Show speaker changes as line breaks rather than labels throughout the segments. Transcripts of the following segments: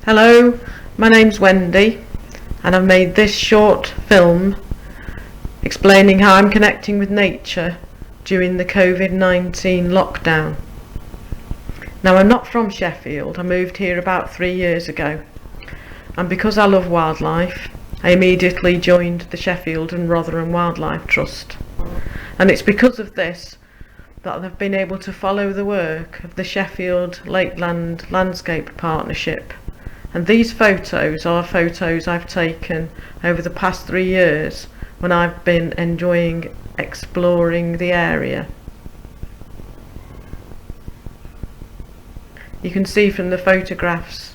Hello, my name's Wendy and I've made this short film explaining how I'm connecting with nature during the COVID-19 lockdown. Now, I'm not from Sheffield. I moved here about 3 years ago, and because I love wildlife I immediately joined the Sheffield and Rotherham Wildlife Trust, and it's because of this that I've been able to follow the work of the Sheffield Lakeland Landscape Partnership. And these photos are photos I've taken over the past 3 years when I've been enjoying exploring the area. You can see from the photographs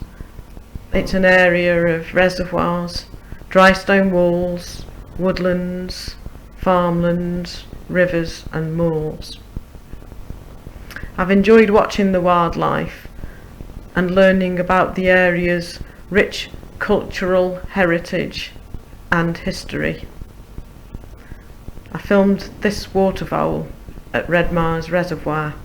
it's an area of reservoirs, dry stone walls, woodlands, farmlands, rivers and moors. I've enjoyed watching the wildlife and learning about the area's rich cultural heritage and history. I filmed this waterfowl at Redmar's Reservoir.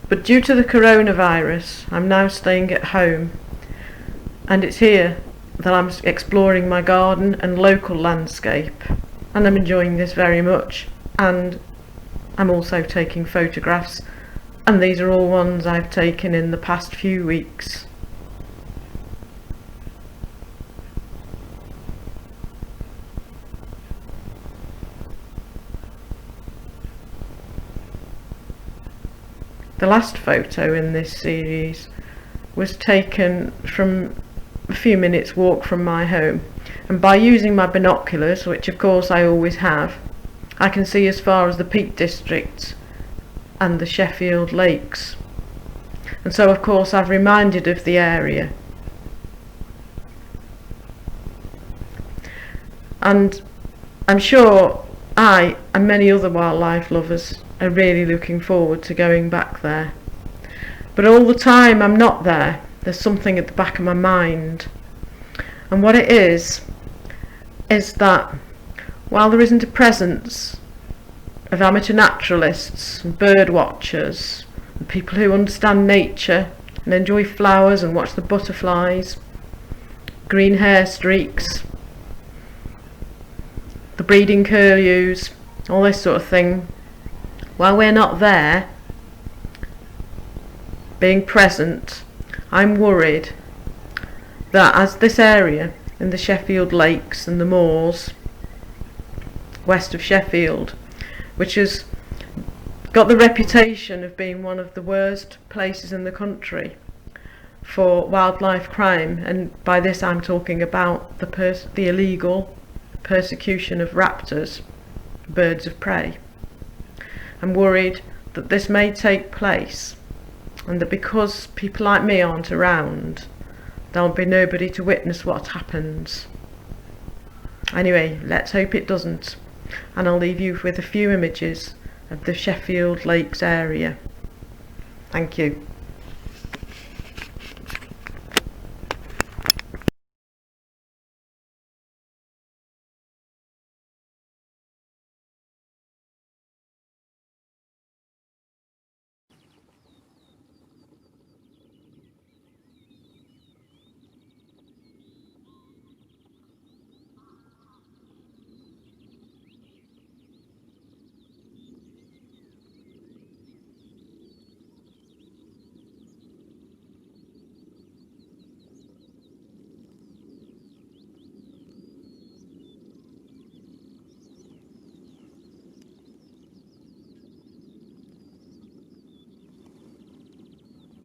But due to the coronavirus, I'm now staying at home, and it's here that I'm exploring my garden and local landscape, and I'm enjoying this very much. And I'm also taking photographs, and these are all ones I've taken in the past few weeks. The last photo in this series was taken from a few minutes walk from my home, and by using my binoculars, which of course I always have, I can see as far as the Peak District and the Sheffield Lakes, and so of course I've reminded of the area. And I'm sure I and many other wildlife lovers are really looking forward to going back there. But all the time I'm not there, there's something at the back of my mind. And what it is that while there isn't a presence of amateur naturalists and bird watchers and people who understand nature and enjoy flowers and watch the butterflies, green hair streaks, the breeding curlews, all this sort of thing, while we're not there being present, I'm worried that as this area in the Sheffield Lakes and the moors west of Sheffield, which has got the reputation of being one of the worst places in the country for wildlife crime, and by this I'm talking about the illegal persecution of raptors, birds of prey. I'm worried that this may take place, and that because people like me aren't around, there'll be nobody to witness what happens. Anyway, let's hope it doesn't, and I'll leave you with a few images of the Sheffield Lakes area. Thank you.